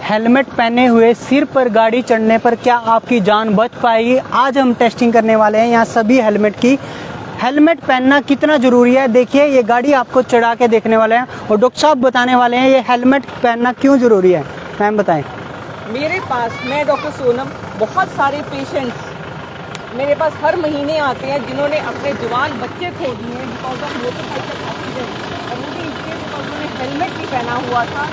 Helmet पहने हुए सिर पर गाड़ी चढ़ने पर क्या आपकी जान बच पाएगी? आज हम टेस्टिंग करने वाले हैं यहाँ सभी हेलमेट की। हेलमेट पहनना कितना ज़रूरी है, देखिए ये गाड़ी आपको चढ़ा के देखने वाले हैं और डॉक्टर साहब बताने वाले हैं ये हेलमेट पहनना क्यों ज़रूरी है। मैम बताएं। मेरे पास, मैं डॉक्टर सोनम, बहुत सारे पेशेंट्स मेरे पास हर महीने आते हैं जिन्होंने अपने जवान बच्चे खो दिए हैं बिकॉज ऑफ मोटरसाइकिल एक्सीडेंट, और मुझे इसलिए बिकॉज उन्होंने हेलमेट नहीं पहना हुआ था।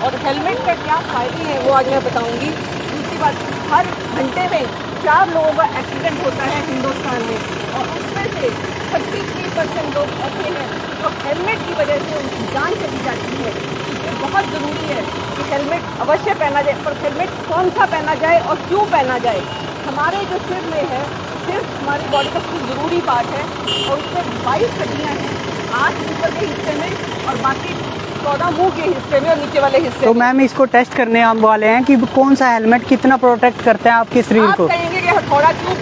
और हेलमेट का क्या फ़ायदे हैं वो आज मैं बताऊंगी। दूसरी बात, हर घंटे में 4 लोगों का एक्सीडेंट होता है हिंदुस्तान में, और उसमें से 33% लोग ऐसे हैं जो हेलमेट की वजह से उनकी जान चली जाती है। इसलिए बहुत ज़रूरी है कि हेलमेट अवश्य पहना जाए, पर हेलमेट कौन सा पहना जाए और क्यों पहना जाए। हमारे जो सिर में है, सिर्फ हमारी बॉडी का सबसे ज़रूरी पार्ट है और उसमें 22 हड्डियाँ हैं, 8 ऊपर के हिस्से में और बाकी 14 मुंह के हिस्से में और नीचे वाले हिस्से तो में। मैम इसको टेस्ट करने हम वाले हैं कि कौन सा हेलमेट कितना प्रोटेक्ट करता है आपके शरीर को। आप कहेंगे कि हथौड़ा क्यों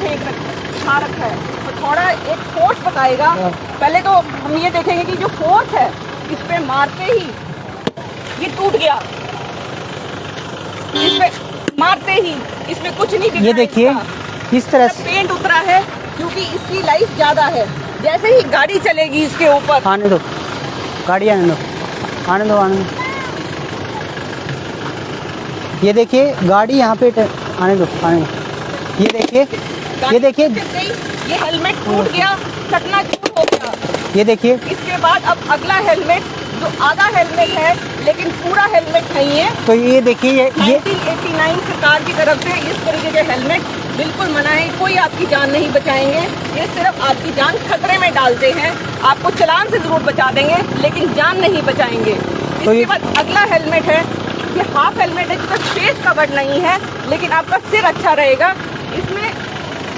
खा रखा है, हथौड़ा एक फोर्स बताएगा। पहले तो हम ये देखेंगे कि जो फोर्स है इस पे मारते ही ये टूट गया, इस पे मारते ही इसमें कुछ नहीं दिख ये रहा है। देखिए इस तरह से पेंट उतरा है क्योंकि इसकी लाइफ ज़्यादा है। जैसे ही गाड़ी चलेगी इसके ऊपर, आने दो गाड़ी, आने दो, आने दो, आने दो। ये देखिए गाड़ी यहाँ पे आने दो, आने दो। ये देखिए ये हेलमेट टूट गया, चकनाचूर हो गया। ये देखिए इसके बाद अब अगला हेलमेट जो आधा हेलमेट है लेकिन पूरा हेलमेट नहीं है। तो ये देखिए ये 1989 सरकार की तरफ से इस तरीके के हेलमेट बिल्कुल मना है, कोई आपकी जान नहीं बचाएंगे। ये सिर्फ आपकी जान खतरे में डालते हैं, आपको चालान से जरूर बचा देंगे लेकिन जान नहीं बचाएंगे। इसके बाद अगला हेलमेट है, ये हाफ हेलमेट है जिसका फेस कवर नहीं है लेकिन आपका सिर अच्छा रहेगा। इसमें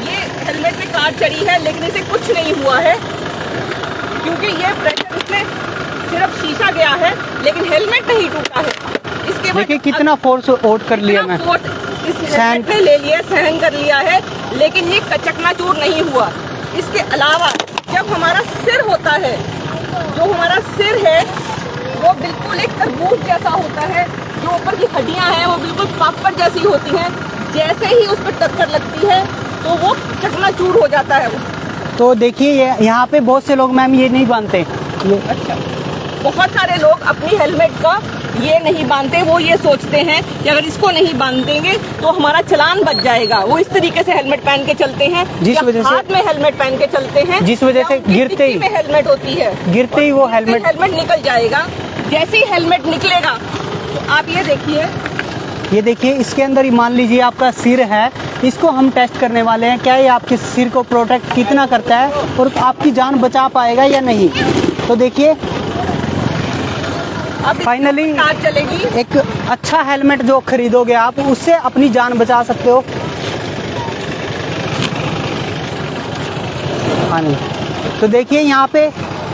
ये हेलमेट में काट चढ़ी है लेकिन इसे कुछ नहीं हुआ है क्योंकि ये प्रेशर इसमें सिर्फ शीशा गया है लेकिन हेलमेट नहीं टूटा है। इसके बाद देखिए कितना फोर्स आउट कर लिया मैं, इस हेलमेट ने ले लिया, सहन कर लिया है लेकिन ये चकनाचूर नहीं हुआ। इसके अलावा जब हमारा सिर होता है, जो हमारा सिर है वो बिल्कुल एक तरबूज जैसा होता है, जो ऊपर की हड्डियां हैं वो बिल्कुल पापड़ जैसी होती हैं। जैसे ही उस पर टक्कर लगती है तो वो चकनाचूर हो जाता है। तो देखिए यहाँ पे बहुत से लोग मैम ये नहीं बांधते। अच्छा, बहुत सारे लोग अपनी हेलमेट का ये नहीं बांधते, वो ये सोचते हैं कि अगर इसको नहीं बांध देंगे तो हमारा चालान बच जाएगा। वो इस तरीके से हेलमेट पहन के चलते हैं, जिस वजह से हाथ में हेलमेट पहन के चलते हैं, जिस वजह से गिरते ही में हेलमेट होती है, गिरते ही वो हेलमेट निकल जाएगा। जैसे ही हेलमेट निकलेगा तो आप ये देखिए इसके अंदर ही मान लीजिए आपका सिर है, इसको हम टेस्ट करने वाले हैं क्या ये आपके सिर को प्रोटेक्ट कितना करता है और आपकी जान बचा पाएगा या नहीं। तो देखिए फाइनली चलेगी। एक अच्छा हेलमेट जो खरीदोगे आप उससे अपनी जान बचा सकते हो। हाँ नहीं, तो देखिए यहाँ पे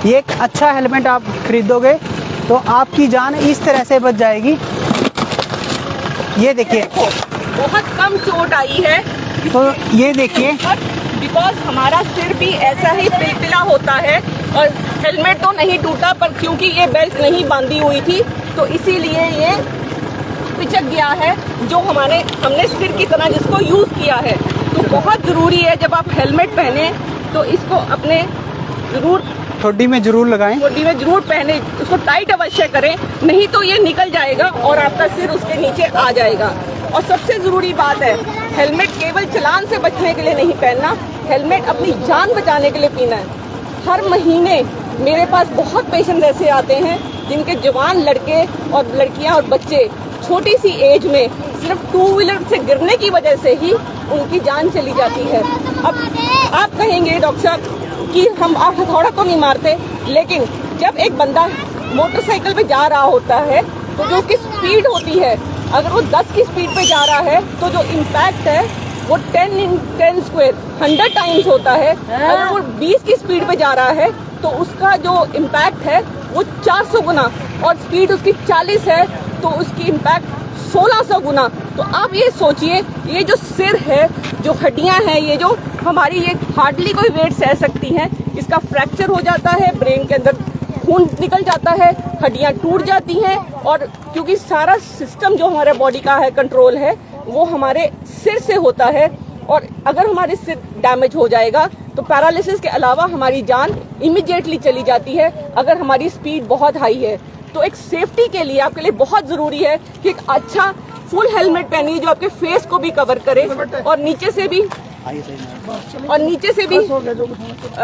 ये एक अच्छा हेलमेट आप खरीदोगे तो आपकी जान इस तरह से बच जाएगी। ये देखिए बहुत कम चोट आई है, तो ये देखिए बिकॉज हमारा सिर भी ऐसा ही पिलपिला होता है और हेलमेट तो नहीं टूटा, पर क्योंकि ये बेल्ट नहीं बांधी हुई थी तो इसीलिए ये पिचक गया है, जो हमने सिर की तरह जिसको यूज़ किया है। तो बहुत ज़रूरी है जब आप हेलमेट पहने तो इसको अपने ज़रूर ठोडी में जरूर लगाएं, ठोडी में जरूर पहने, उसको टाइट अवश्य करें, नहीं तो ये निकल जाएगा और आपका सिर उसके नीचे आ जाएगा। और सबसे ज़रूरी बात है, हेलमेट केवल चालान से बचने के लिए नहीं पहनना, हेलमेट अपनी जान बचाने के लिए पहनना है। हर महीने मेरे पास बहुत पेशेंट ऐसे आते हैं जिनके जवान लड़के और लड़कियां और बच्चे छोटी सी एज में सिर्फ 2 व्हीलर से गिरने की वजह से ही उनकी जान चली जाती है। अब आप कहेंगे डॉक्टर साहब कि हम आप हथौड़ा तो नहीं मारते, लेकिन जब एक बंदा मोटरसाइकिल पे जा रहा होता है तो जो उसकी स्पीड होती है, अगर वो 10 की स्पीड पे जा रहा है तो जो इम्पैक्ट है वो 10 × 10 स्क्वायर 100 टाइम्स होता है। अगर वो 20 की स्पीड पे जा रहा है तो उसका जो इम्पैक्ट है वो 400 गुना, और स्पीड उसकी 40 है तो उसकी इम्पैक्ट 1600 गुना। तो आप ये सोचिए, ये जो सिर है, जो हड्डियां हैं, ये जो हमारी, ये हार्डली कोई वेट सह सकती हैं, इसका फ्रैक्चर हो जाता है, ब्रेन के अंदर खून निकल जाता है, हड्डियां टूट जाती हैं, और क्योंकि सारा सिस्टम जो हमारे बॉडी का है, कंट्रोल है, वो हमारे सिर से होता है, और अगर हमारे सिर डैमेज हो जाएगा तो पैरालिसिस के अलावा हमारी जान इमीडिएटली चली जाती है अगर हमारी स्पीड बहुत हाई है। तो एक सेफ्टी के लिए आपके लिए बहुत जरूरी है कि एक अच्छा फुल हेलमेट पहनिए जो आपके फेस को भी कवर करे, और नीचे से भी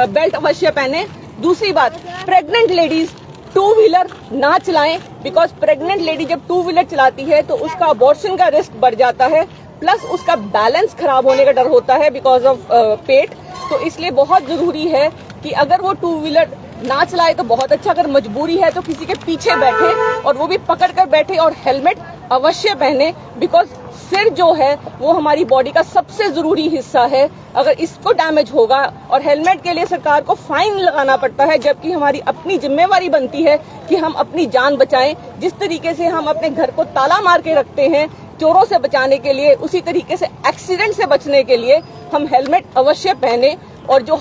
बेल्ट अवश्य पहने। दूसरी बात, प्रेग्नेंट लेडीज टू व्हीलर ना चलाएं, बिकॉज प्रेग्नेंट लेडी जब टू व्हीलर चलाती है तो उसका अबॉर्शन का रिस्क बढ़ जाता है, प्लस उसका बैलेंस खराब होने का डर होता है बिकॉज ऑफ पेट। तो इसलिए बहुत जरूरी है कि अगर वो टू व्हीलर ना चलाए तो बहुत अच्छा, अगर मजबूरी है तो किसी के पीछे बैठे और वो भी पकड़ कर बैठे, और हेलमेट अवश्य पहने, बिकॉज सिर जो है वो हमारी बॉडी का सबसे जरूरी हिस्सा है। अगर इसको डैमेज होगा, और हेलमेट के लिए सरकार को फाइन लगाना पड़ता है, जबकि हमारी अपनी जिम्मेवारी बनती है कि हम अपनी जान बचाएं। जिस तरीके से हम अपने घर को ताला मार के रखते हैं चोरों से बचाने के लिए, उसी तरीके से एक्सीडेंट से बचने के लिए हम हेलमेट अवश्य पहने। और जो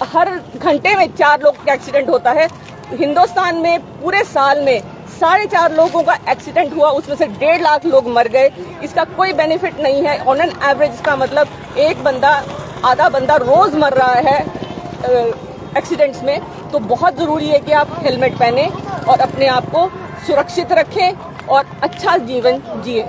हर घंटे में 4 लोग का एक्सीडेंट होता है हिंदुस्तान में, पूरे साल में 4.5 लोगों का एक्सीडेंट हुआ, उसमें से 1.5 लाख लोग मर गए। इसका कोई बेनिफिट नहीं है। ऑन एन एवरेज इसका मतलब आधा बंदा रोज मर रहा है एक्सीडेंट्स में। तो बहुत जरूरी है कि आप हेलमेट पहने और अपने आप को सुरक्षित रखें और अच्छा जीवन जिए।